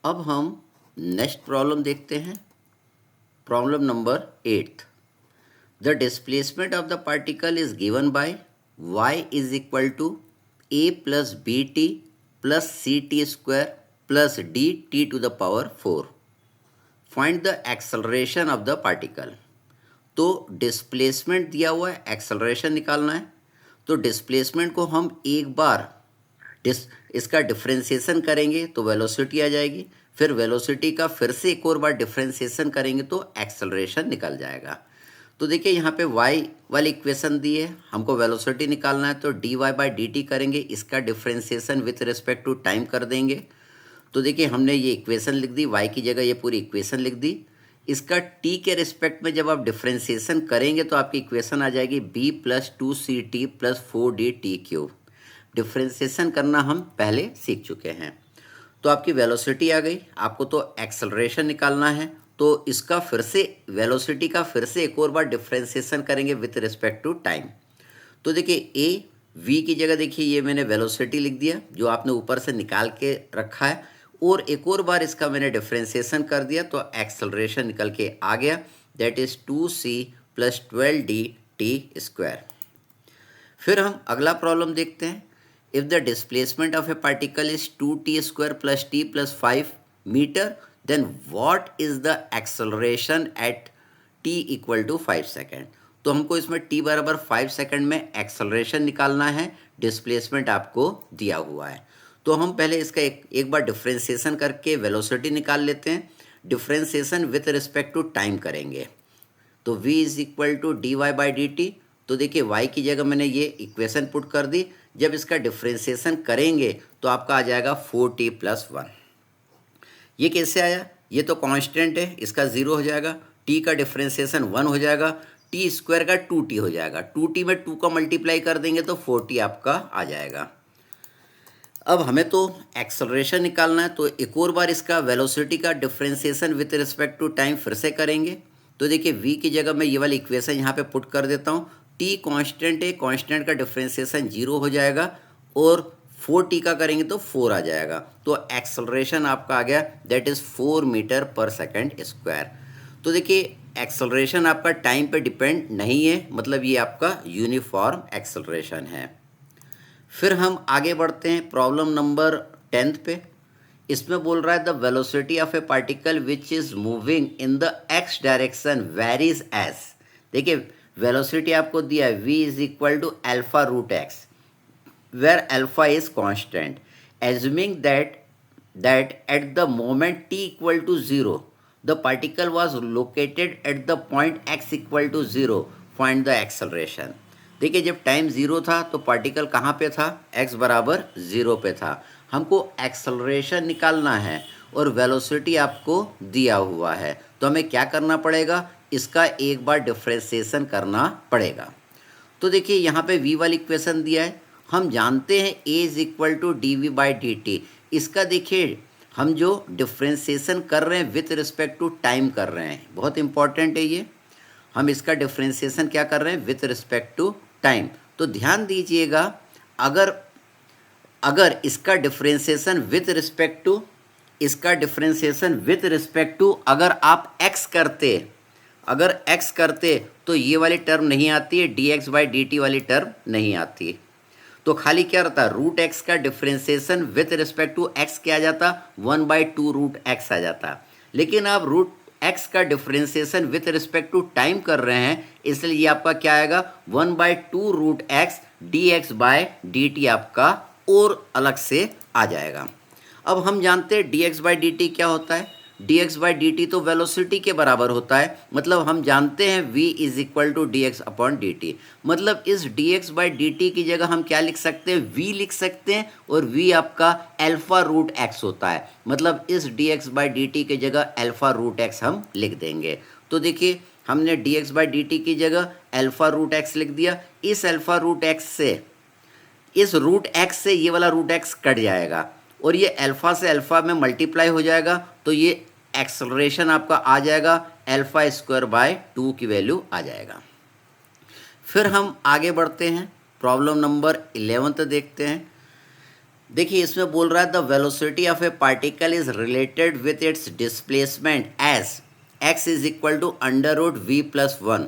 अब हम next problem देखते हैं। Problem number 8। The displacement of the particle is given by y is equal to a plus B T plus C T square plus D T to the power 4। Find the acceleration of the particle. तो displacement दिया हुआ है, acceleration निकालना है। तो displacement को हम एक बार इसका डिफ्रेंसिएशन करेंगे तो वेलोसिटी आ जाएगी, फिर वेलोसिटी का फिर से एक और बार डिफ्रेंसिएशन करेंगे तो एक्सेलरेशन निकल जाएगा। तो देखिए यहाँ पे y वाली इक्वेशन दी है, हमको वेलोसिटी निकालना है तो dy बाई डी टी करेंगे, इसका differentiation with respect to time कर देंगे। तो देखिए हमने ये इक्वेशन लिख दी, y की जगह ये पूरी इक्वेशन लिख दी। इसका t के रिस्पेक्ट में जब आप डिफ्रेंसिएशन करेंगे तो आपकी इक्वेशन आ जाएगी b plus 2ct plus 4dt cube. Differentiation करना हम पहले सीख चुके हैं। तो आपकी वेलोसिटी आ गई, आपको तो एक्सेलरेशन निकालना है, तो इसका फिर से वेलोसिटी का फिर से एक और बार डिफ्रेंसिएशन करेंगे विथ रिस्पेक्ट टू टाइम। तो देखिए ए वी की जगह देखिए ये मैंने वेलोसिटी लिख दिया जो आपने ऊपर से निकाल के रखा है, और एक और बार इसका मैंने डिफ्रेंसिएशन कर दिया तो एक्सेलरेशन निकल के आ गया, that is 2c plus 12d T square. फिर हम अगला प्रॉब्लम देखते हैं। If the displacement of a particle is 2t square plus t plus 5 metre, then what is the acceleration at t equal to 5 second. तो हमको इसमें t बराबर 5 second में एक्सेलरेशन निकालना है, डिस्प्लेसमेंट आपको दिया हुआ है। तो हम पहले इसका एक बार डिफ्रेंसिएशन करके वेलोसिटी निकाल लेते हैं। Differentiation with respect to time करेंगे तो v is equal to D Y by D T. तो देखिए y की जगह मैंने ये इक्वेशन पुट कर दी, जब इसका डिफ्रेंसिएशन करेंगे तो आपका आ जाएगा 4t प्लस 1। ये कैसे आया, ये तो कांस्टेंट है, इसका 0 हो जाएगा, t का डिफ्रेंसिएशन 1 हो जाएगा, t स्क्वायर का 2t हो जाएगा, 2t में 2 का मल्टीप्लाई कर देंगे तो 4t आपका आ जाएगा। अब हमें तो एक्सेलरेशन निकालना है, तो एक और बार इसका वेलोसिटी का differentiation with respect to time फिर से करेंगे। तो देखिए v की जगह मैं ये वाली इक्वेशन यहाँ पे पुट कर देता हूँ। t कांस्टेंट है, कांस्टेंट का डिफ्रेंसिएशन 0 हो जाएगा, और 4t का करेंगे तो 4 आ जाएगा। तो एक्सेलरेशन आपका आ गया, that is 4 metre per second square. तो देखिए एक्सेलरेशन आपका टाइम पे डिपेंड नहीं है, मतलब ये आपका यूनिफॉर्म एक्सेलरेशन है। फिर हम आगे बढ़ते हैं प्रॉब्लम नंबर 10 पे। इसमें बोल रहा है the velocity of a particle which is moving in the X direction varies as. देखिए वेलोसिटी आपको दिया है v is equal to alpha root X, where alpha is constant, assuming that at the moment t equal to 0 the particle was located at the point x equal to 0, find the acceleration. देखिए जब time 0 था तो particle कहाँ पे था, x बराबर 0 पे था। हमको एक्सेलरेशन निकालना है और वेलोसिटी आपको दिया हुआ है, तो हमें क्या करना पड़ेगा, इसका एक बार डिफ्रेंसिएशन करना पड़ेगा। तो देखिए यहाँ पे v वाली इक्वेशन दिया है, हम जानते हैं a is equal to D we by D T. इसका देखिए हम जो डिफ्रेंसिएशन कर रहे हैं विथ रिस्पेक्ट टू टाइम कर रहे हैं, बहुत इंपॉर्टेंट है ये। हम इसका डिफ्रेंसिएशन क्या कर रहे हैं, विथ रिस्पेक्ट टू टाइम। तो ध्यान दीजिएगा, अगर इसका डिफ्रेंसिएशन विथ रिस्पेक्ट टू अगर आप अगर x करते तो ये वाली टर्म नहीं आती है, dx बाई डी टी वाली टर्म नहीं आती। तो खाली क्या रहता है, रूट एक्स का differentiation with respect to X क्या आ जाता, 1/2 रूट एक्स आ जाता। लेकिन आप रूट एक्स का differentiation with respect to time कर रहे हैं, इसलिए ये आपका क्या आएगा, 1/2 root X D X by D T आपका और अलग से आ जाएगा। अब हम जानते हैं D X by D T क्या होता है, D X by D T तो वेलोसिटी के बराबर होता है, मतलब हम जानते हैं v is equal to D x upon D T. मतलब इस D X by D T की जगह हम क्या लिख सकते हैं, v लिख सकते हैं, और v आपका अल्फा रूट एक्स होता है, मतलब इस D X by D T की जगह अल्फा रूट एक्स हम लिख देंगे। तो देखिए हमने D X by D T की जगह अल्फा रूट एक्स लिख दिया। इस अल्फा रूट एक्स से, इस रूट एक्स से ये वाला रूट एक्स कट जाएगा और ये अल्फा से अल्फा में मल्टीप्लाई हो जाएगा, तो ये एक्सेलरेशन आपका आ जाएगा अल्फा स्क्वायर बाय 2 की वैल्यू आ जाएगा। फिर हम आगे बढ़ते हैं, प्रॉब्लम नंबर 11 देखते हैं। देखिए इसमें बोल रहा है the velocity of a particle is related with its displacement as X is equal to under root V plus one.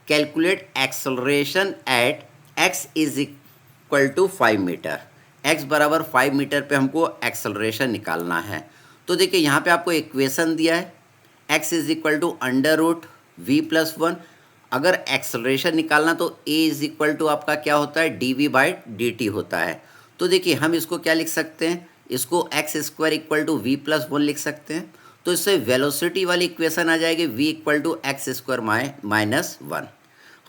Calculate acceleration at X is equal to 5 metre. X बराबर 5 metre पे हमको एक्सलरेशन निकालना है। तो देखिए यहाँ पे आपको इक्वेशन दिया है X is equal to under root V plus one. अगर एक्सलरेशन निकालना तो ए इज इक्वल टू आपका क्या होता है D we by D T होता है। तो देखिए हम इसको क्या लिख सकते हैं, इसको X square equal to V plus one लिख सकते हैं। तो इससे वेलोसिटी वाली इक्वेशन आ जाएगी v equal to x square minus one.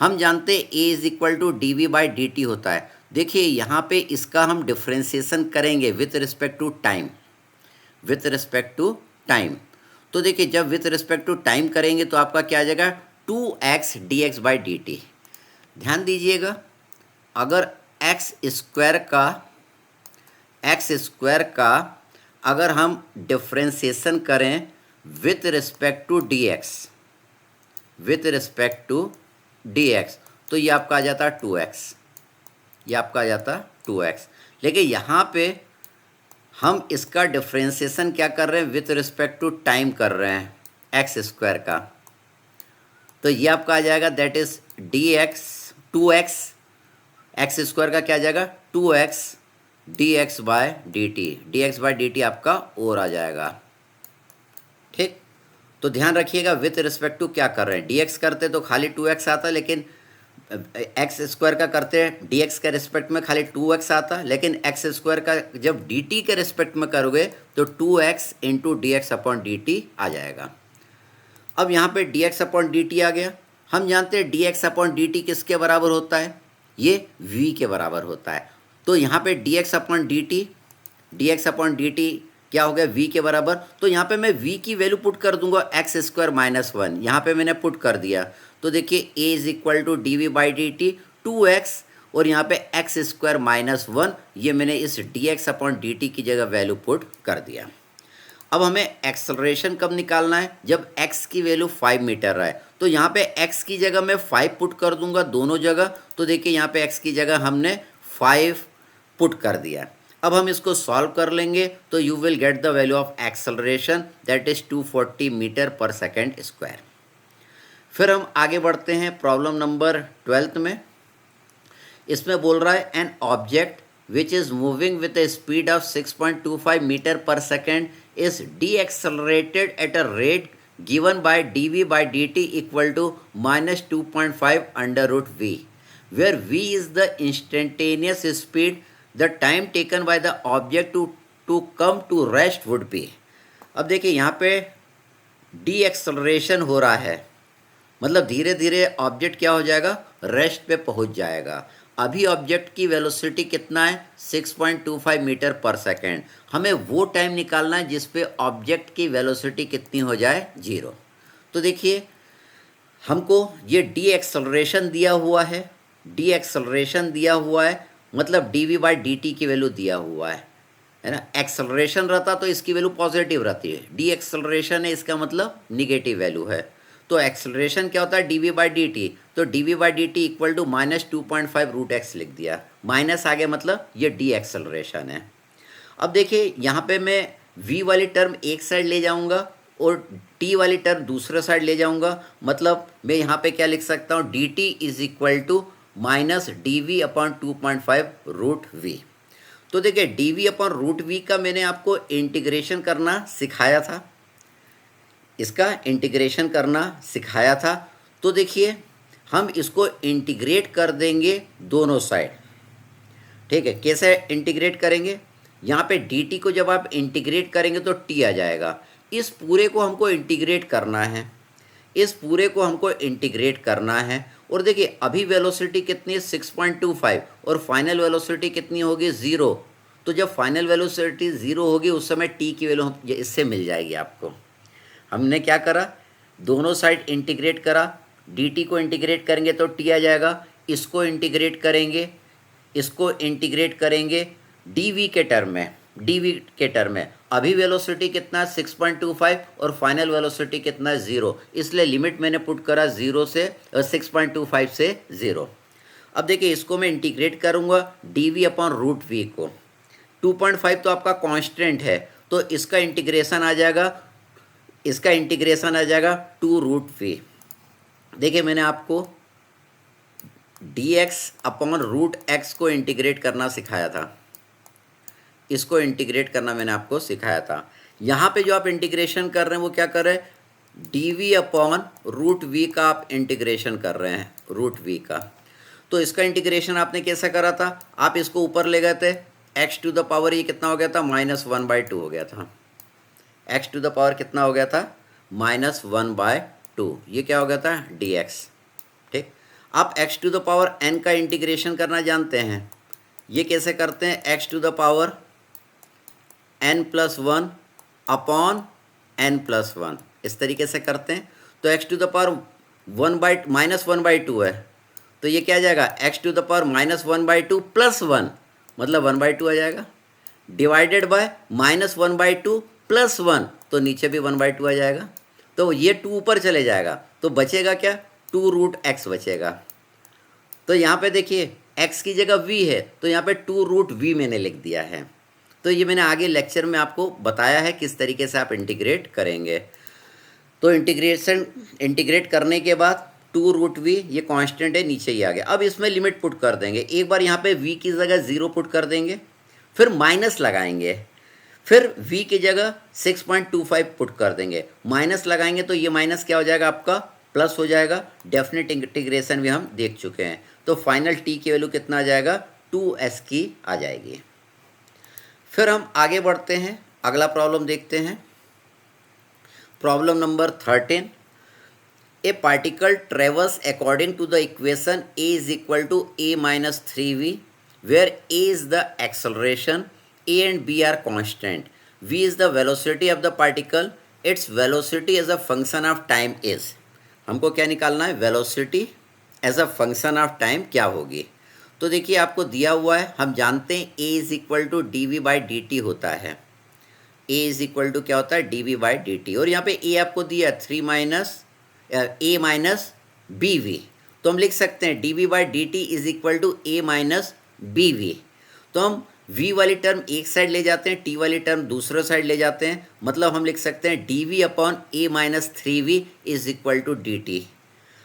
हम जानते हैं a is equal to D we by D T होता है। देखिए यहाँ पे इसका हम डिफ्रेंसिएशन करेंगे with respect to time, with respect to time. तो देखिए जब विथ रिस्पेक्ट टू टाइम करेंगे तो आपका क्या आ जाएगा 2x dx by D T. ध्यान दीजिएगा अगर एक्स स्क्वायर का अगर हम डिफ्रेंसिएशन करें with respect to dx, with respect to dx, तो ये आपका आ जाता 2x, ये आपका आ जाता 2x। लेकिन यहाँ पे हम इसका डिफ्रेंसिएशन क्या कर रहे हैं विथ रिस्पेक्ट टू टाइम कर रहे हैं एक्स स्क्वायर का। तो ये आपका आ जाएगा that is dx 2x, X square का क्या आ जाएगा 2x dx by D T, D X by D T आपका और आ जाएगा। ठीक, तो ध्यान रखिएगा विथ रिस्पेक्ट टू क्या कर रहे हैं, dx करते तो खाली 2x आता, लेकिन एक्स स्क्वायर का करते हैं dx के रिस्पेक्ट में खाली 2x आता, लेकिन एक्स स्क्वायर का जब dt के रिस्पेक्ट में करोगे तो 2x into d x upon D t आ जाएगा। अब यहाँ पे dx अपॉन डी टी आ गया। हम जानते हैं dx अपॉन डी टी किसके बराबर होता है, ये v के बराबर होता है। तो यहाँ पे dx upon D T, dx upon D T क्या हो गया v के बराबर। तो यहाँ पे मैं v की वैल्यू पुट कर दूंगा एक्स स्क्वायर माइनस वन, यहाँ पे मैंने पुट कर दिया। तो देखिए a is equal to D we by D T 2x और यहाँ पे एक्स स्क्वायर माइनस वन, ये मैंने इस dx अपॉन डी टी की जगह वैल्यू पुट कर दिया। अब हमें एक्सलरेशन कब निकालना है, जब x की वैल्यू 5 मीटर है। तो यहाँ पे x की जगह मैं 5 पुट कर दूंगा दोनों जगह। तो देखिए यहाँ पे x की जगह हमने 5 पुट कर दिया। अब हम इसको सॉल्व कर लेंगे तो you will get the value of acceleration that is 240 metre per second square. फिर हम आगे बढ़ते हैं प्रॉब्लम नंबर 12 में। इसमें बोल रहा है an object which is moving with a speed of 6.25 metre per second is de-accelerated at a rate given by dv by dt equal to minus 2.5 under root v, where v is the instantaneous speed, the time taken by the object to come to rest would be। अब देखिए यहाँ पे de-acceleration हो रहा है, मतलब धीरे धीरे ऑब्जेक्ट क्या हो जाएगा, रेस्ट पे पहुँच जाएगा। अभी ऑब्जेक्ट की वेलोसिटी कितना है 6.25 मीटर पर सेकेंड। हमें वो टाइम निकालना है जिस पे ऑब्जेक्ट की वेलोसिटी कितनी हो जाए 0। तो देखिए हमको ये डी एक्सलरेशन दिया हुआ है, डी एक्सलरेशन दिया हुआ है मतलब D we by D T की वैल्यू दिया हुआ है ना। एक्सलरेशन रहता तो इसकी वैल्यू पॉजिटिव रहती है, डी एक्सलरेशन है इसका मतलब निगेटिव वैल्यू है। तो एक्सलरेशन क्या होता है D we by D T, तो d we by D t equal to minus 2.5 root x लिख दिया, माइनस आगे मतलब ये डी एक्सलरेशन है। अब देखिए यहाँ पे मैं v वाली टर्म एक साइड ले जाऊँगा और t वाली टर्म दूसरे साइड ले जाऊँगा, मतलब मैं यहाँ पे क्या लिख सकता हूँ D T is equal to minus D V upon 2.5 root V. तो देखिए D V upon root V का मैंने आपको इंटीग्रेशन करना सिखाया था, इसका इंटीग्रेशन करना सिखाया था। तो देखिए हम इसको इंटीग्रेट कर देंगे दोनों साइड, ठीक है। कैसे इंटीग्रेट करेंगे, यहाँ पे dt को जब आप इंटीग्रेट करेंगे तो t आ जाएगा। इस पूरे को हमको इंटीग्रेट करना है, इस पूरे को हमको इंटीग्रेट करना है। और देखिए अभी वेलोसिटी कितनी है 6.25 और फाइनल वेलोसिटी कितनी होगी 0। तो जब फाइनल वेलोसिटी 0 होगी उस समय t की वैल्यू इससे मिल जाएगी आपको। हमने क्या करा, दोनों साइड इंटीग्रेट करा, dt को इंटीग्रेट करेंगे तो t आ जाएगा, इसको इंटीग्रेट करेंगे, इसको इंटीग्रेट करेंगे dv के टर्म में, dv के टर्म में अभी वेलोसिटी कितना 6.25 और फाइनल वेलोसिटी कितना 0, इसलिए लिमिट मैंने पुट करा 0 से 6.25 से 0। अब देखिए इसको मैं इंटीग्रेट करूँगा dv अपॉन रूट वी को, 2.5 तो आपका कांस्टेंट है, तो इसका इंटीग्रेशन आ जाएगा 2√v। देखिए मैंने आपको dx/√x को इंटीग्रेट करना सिखाया था, इसको इंटीग्रेट करना मैंने आपको सिखाया था। यहाँ पे जो आप इंटीग्रेशन कर रहे हैं वो क्या कर रहे हैं, dv/√v का आप इंटीग्रेशन कर रहे हैं, √v का। तो इसका इंटीग्रेशन आपने कैसे करा था, आप इसको ऊपर ले गए थे, x⁻, ये कितना हो गया था, -1/2 हो गया था। x⁻ कितना हो गया था, -1/2। ये क्या हो गया था, dx। ठीक, आप x⁻n का इंटीग्रेशन करना जानते हैं, ये कैसे करते हैं, x⁻n+1 अपॉन n+1, इस तरीके से करते हैं। तो x⁻1/-1/2 है, तो ये क्या आ जाएगा, x⁻−1/2 + 1, मतलब 1/2 आ जाएगा, डिवाइडेड बाय -1/2 + 1, तो नीचे भी 1/2 आ जाएगा। तो ये 2 ऊपर चले जाएगा, तो बचेगा क्या, 2√x बचेगा। तो यहाँ पे देखिए x की जगह v है, तो यहाँ पे 2√v मैंने लिख दिया है। तो ये मैंने आगे लेक्चर में आपको बताया है किस तरीके से आप इंटीग्रेट करेंगे। तो इंटीग्रेट करने के बाद 2√v, ये कांस्टेंट है, नीचे ही आ गया। अब इसमें लिमिट पुट कर देंगे, एक बार यहाँ पे v की जगह 0 पुट कर देंगे, फिर माइनस लगाएंगे, फिर v की जगह 6.25 पुट कर देंगे, माइनस लगाएंगे तो ये माइनस क्या हो जाएगा, आपका प्लस हो जाएगा। डेफिनेट इंटीग्रेशन भी हम देख चुके हैं। तो फाइनल t की वैल्यू कितना आ जाएगा, 2s की आ जाएगी। फिर हम आगे बढ़ते हैं, अगला प्रॉब्लम देखते हैं। Problem number 13, a particle travels according to the equation a is equal to a-3v, where a is the acceleration, a and b are constant, v is the velocity of the particle, its velocity as a function of time is। हमको क्या निकालना है, velocity as a function of time क्या होगी। तो देखिए आपको दिया हुआ है, हम जानते हैं a is equal to dv/dt होता है, a इज इक्वल टू क्या होता है, dv/dt, और यहाँ पे a आपको दिया 3 - a-bv, तो हम लिख सकते हैं dv/dt is equal to a-bv। तो हम v वाली टर्म एक साइड ले जाते हैं, t वाली टर्म दूसरे साइड ले जाते हैं, मतलब हम लिख सकते हैं dv/a-3v is equal to dt।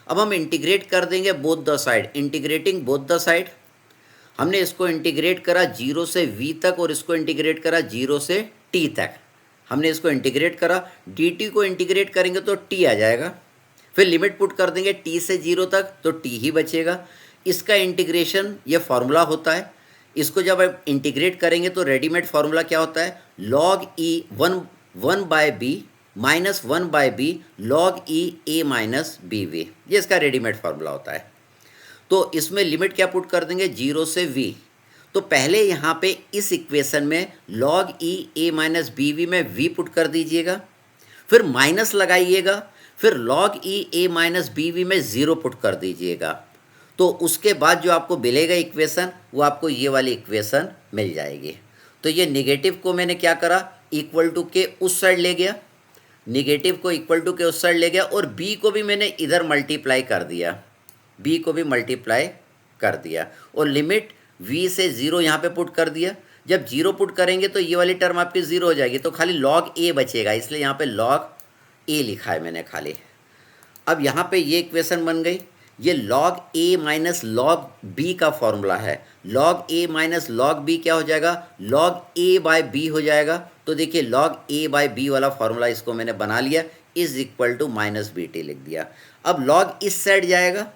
अब हम इंटीग्रेट कर देंगे both the side, integrating both the side. हमने इसको इंटीग्रेट करा 0 से v तक और इसको इंटीग्रेट करा 0 से t तक। हमने इसको इंटीग्रेट करा, dt को इंटीग्रेट करेंगे तो t आ जाएगा, फिर लिमिट पुट कर देंगे t से 0 तक तो t ही बचेगा। इसका इंटीग्रेशन ये फार्मूला होता है, इसको जब आप इंटीग्रेट करेंगे तो रेडीमेड फार्मूला क्या होता है, log e 1/b minus 1/b log e a-bv, ये इसका रेडीमेड फार्मूला होता है। तो इसमें लिमिट क्या पुट कर देंगे, 0 से v। तो पहले यहाँ पे इस इक्वेशन में log e a-bv में v पुट कर दीजिएगा, फिर माइनस लगाइएगा, फिर log e a-bv में 0 पुट कर दीजिएगा। तो उसके बाद जो आपको मिलेगा इक्वेशन, वो आपको ये वाली इक्वेशन मिल जाएगी। तो ये निगेटिव को मैंने क्या करा, इक्वल टू के उस साइड ले गया, निगेटिव को इक्वल टू के उस साइड ले गया, और b को भी मैंने इधर मल्टीप्लाई कर दिया, b को भी मल्टीप्लाई कर दिया, और लिमिट v से 0 यहाँ पे पुट कर दिया। जब 0 पुट करेंगे तो ये वाली टर्म आपकी 0 हो जाएगी, तो खाली log a बचेगा, इसलिए यहाँ पे log a लिखा है मैंने खाली। अब यहाँ पे ये इक्वेशन बन गई, ये log a minus log b का फॉर्मूला है। log a minus log b क्या हो जाएगा, log a/b हो जाएगा। तो देखिए log a/b वाला फॉर्मूला इसको मैंने बना लिया, इज इक्वल टू -bt लिख दिया। अब log इस साइड जाएगा,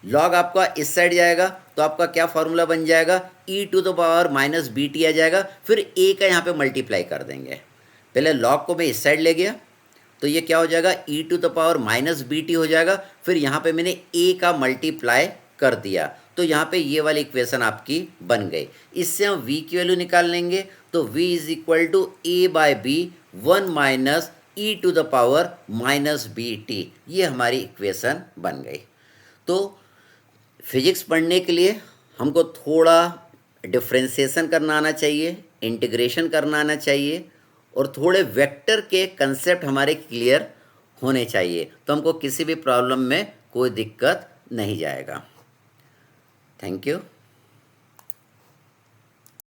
log आपका इस साइड जाएगा, तो आपका क्या फॉर्मूला बन जाएगा, e⁻−bt आ जाएगा। फिर a का यहाँ पे मल्टीप्लाई कर देंगे, पहले log को मैं इस साइड ले गया, तो ये क्या हो जाएगा, e⁻−bt हो जाएगा। फिर यहाँ पे मैंने a का मल्टीप्लाई कर दिया, तो यहाँ पे ये वाली इक्वेशन आपकी बन गई। इससे हम v की वैल्यू निकाल लेंगे, तो v is equal to a/b 1 - e⁻−bt, ये हमारी इक्वेशन बन गई। तो फिजिक्स पढ़ने के लिए हमको थोड़ा डिफ्रेंशिएशन करना आना चाहिए, इंटीग्रेशन करना आना चाहिए, और थोड़े वेक्टर के कंसेप्ट हमारे क्लियर होने चाहिए, तो हमको किसी भी प्रॉब्लम में कोई दिक्कत नहीं जाएगा। Thank you.